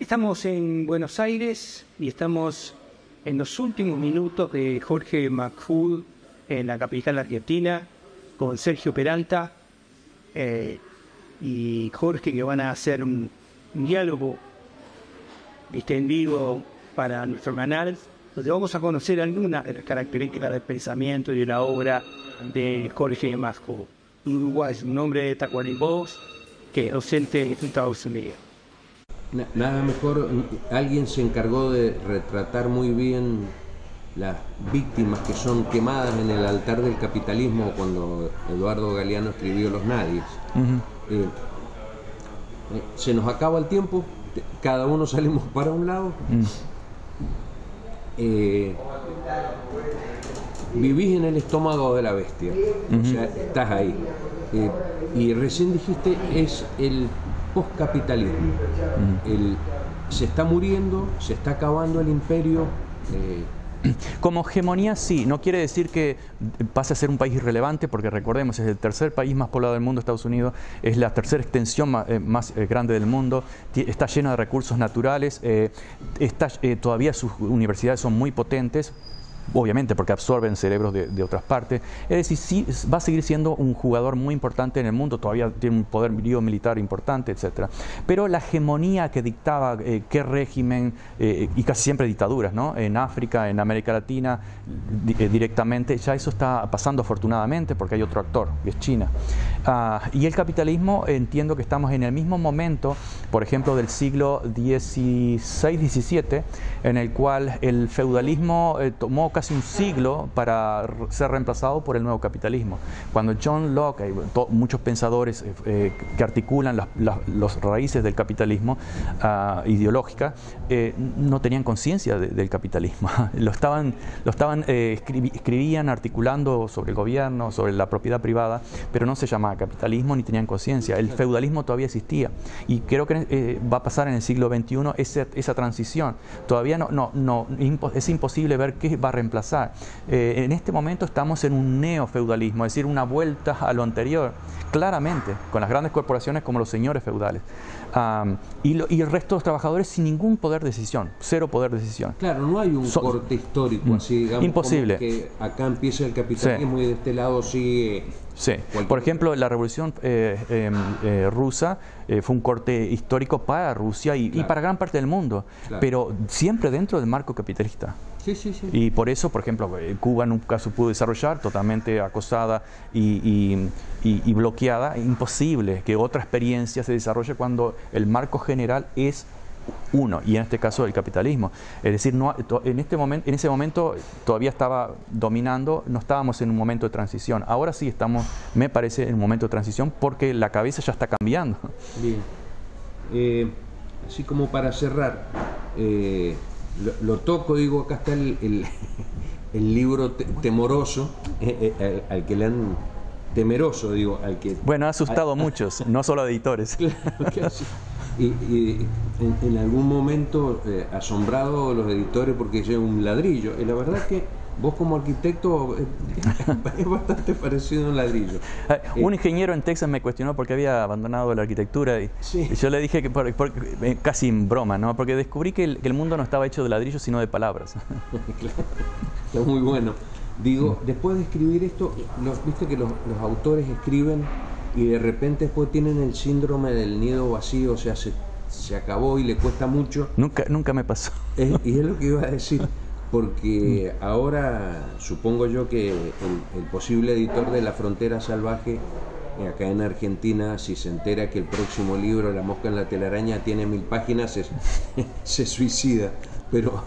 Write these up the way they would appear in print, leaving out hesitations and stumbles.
Estamos en Buenos Aires y estamos en los últimos minutos de Jorge McFood en la capital argentina con Sergio Peralta y Jorge, que van a hacer un diálogo extendido para nuestro canal, donde vamos a conocer algunas de las características del pensamiento y de la obra de Jorge McFood, un uruguayo, un hombre de Tacuarembó, que es docente en Estados Unidos. Nada mejor, alguien se encargó de retratar muy bien las víctimas que son quemadas en el altar del capitalismo cuando Eduardo Galeano escribió Los Nadies. Se nos acaba el tiempo, cada uno salimos para un lado. Vivís en el estómago de la bestia, o sea, estás ahí. Y recién dijiste, es el postcapitalismo. Se está muriendo, se está acabando el imperio. Como hegemonía, sí. No quiere decir que pase a ser un país irrelevante, porque recordemos, es el tercer país más poblado del mundo, Estados Unidos, es la tercera extensión más grande del mundo, está lleno de recursos naturales, todavía sus universidades son muy potentes, obviamente porque absorben cerebros de otras partes. Es decir, sí va a seguir siendo un jugador muy importante en el mundo, todavía tiene un poderío militar importante, etc. Pero la hegemonía que dictaba qué régimen, y casi siempre dictaduras, ¿no? En África, en América Latina, directamente, ya eso está pasando afortunadamente porque hay otro actor, que es China. Y el capitalismo, entiendo que estamos en el mismo momento, por ejemplo, del siglo XVI-XVII, en el cual el feudalismo tomó casi un siglo para ser reemplazado por el nuevo capitalismo. Cuando John Locke, muchos pensadores que articulan las raíces del capitalismo ideológica, no tenían conciencia del capitalismo. Escribían articulando sobre el gobierno, sobre la propiedad privada, pero no se llamaba capitalismo ni tenían conciencia. El feudalismo todavía existía y creo que va a pasar en el siglo XXI esa transición. Todavía es imposible ver qué va a reemplazar. En este momento estamos en un neofeudalismo, es decir, una vuelta a lo anterior, claramente, con las grandes corporaciones como los señores feudales. Y el resto de los trabajadores sin ningún poder de decisión, cero poder de decisión. Claro, no hay un corte histórico así, digamos, imposible. Como que acá empieza el capitalismo, sí, y de este lado sigue. Sí, por ejemplo, la revolución rusa fue un corte histórico para Rusia y para gran parte del mundo, pero siempre dentro del marco capitalista. Sí, sí, sí. Y por eso, por ejemplo, Cuba nunca se pudo desarrollar, totalmente acosada y bloqueada. Imposible que otra experiencia se desarrolle cuando el marco general es uno, y en este caso el capitalismo. Es decir, en ese momento todavía estaba dominando, no estábamos en un momento de transición. Ahora sí estamos, me parece, en un momento de transición porque la cabeza ya está cambiando. Bien. Así como para cerrar, lo toco, digo, acá está el libro temoroso, al que le han... Temeroso, digo, al que... Bueno, ha asustado a muchos, no solo a editores. Claro que sí. Y en algún momento asombrado los editores porque es un ladrillo. Y la verdad que vos como arquitecto es bastante parecido a un ladrillo. Un ingeniero en Texas me cuestionó porque había abandonado la arquitectura y yo le dije que casi en broma, ¿no? Porque descubrí que el mundo no estaba hecho de ladrillos sino de palabras. Claro, está muy bueno. Digo, después de escribir esto, viste que los autores escriben y de repente después tienen el síndrome del nido vacío, o sea, se acabó y le cuesta mucho. Nunca me pasó. Y es lo que iba a decir, porque ahora supongo yo que el posible editor de La Frontera Salvaje, acá en Argentina, si se entera que el próximo libro, La Mosca en la Telaraña, tiene 1000 páginas, se suicida. Pero...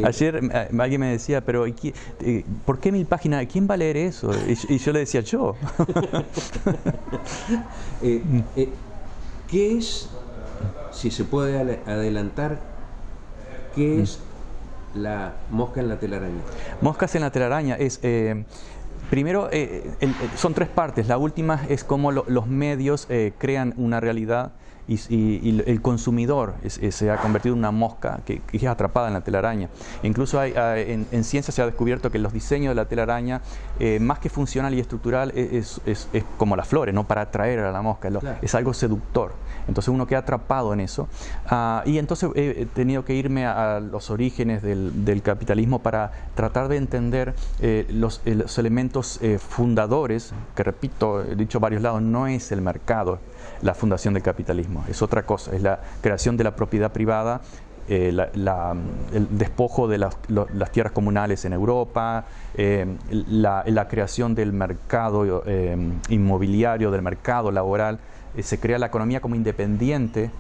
Ayer alguien me decía, pero ¿por qué 1000 páginas? ¿Quién va a leer eso? Y yo le decía, yo. ¿Qué es, si se puede adelantar, qué es La Mosca en la Telaraña? Moscas en la Telaraña es... primero, son 3 partes. La última es cómo los medios crean una realidad y el consumidor se ha convertido en una mosca que es atrapada en la telaraña. Incluso en ciencia se ha descubierto que los diseños de la telaraña, más que funcional y estructural, es como las flores, ¿no? Para atraer a la mosca, Claro. es algo seductor. Entonces uno queda atrapado en eso. Y entonces he tenido que irme a los orígenes del capitalismo para tratar de entender los elementos fundadores, que repito, he dicho a varios lados, no es el mercado la fundación del capitalismo, es otra cosa, es la creación de la propiedad privada, el despojo de las tierras comunales en Europa, la creación del mercado inmobiliario, del mercado laboral. Se crea la economía como independiente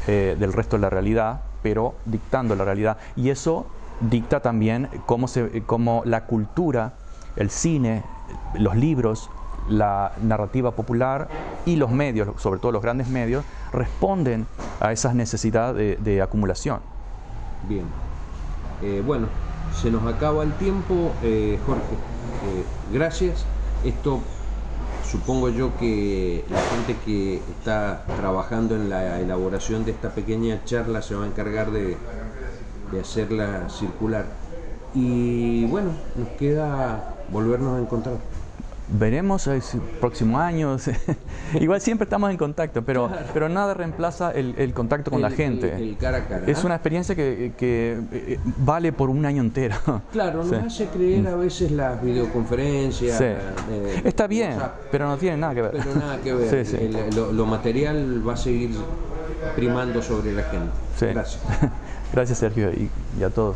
del resto de la realidad, pero dictando la realidad. Y eso dicta también cómo la cultura, el cine, los libros, la narrativa popular y los medios, sobre todo los grandes medios, responden a esas necesidades de acumulación. Bien. Bueno, se nos acaba el tiempo, Jorge. Gracias. Esto supongo yo que la gente que está trabajando en la elaboración de esta pequeña charla se va a encargar de hacerla circular. Y bueno, nos queda volvernos a encontrar. Veremos el próximo año. Igual siempre estamos en contacto, pero nada reemplaza el contacto con la gente. El cara a cara. Es una experiencia que vale por un año entero. Claro, nos Sí. hace creer a veces las videoconferencias. Sí. Está bien, pero no tiene nada que ver. Pero nada que ver. Sí, sí. Lo material va a seguir primando sobre la gente. Sí. Gracias. Gracias, Sergio, y a todos.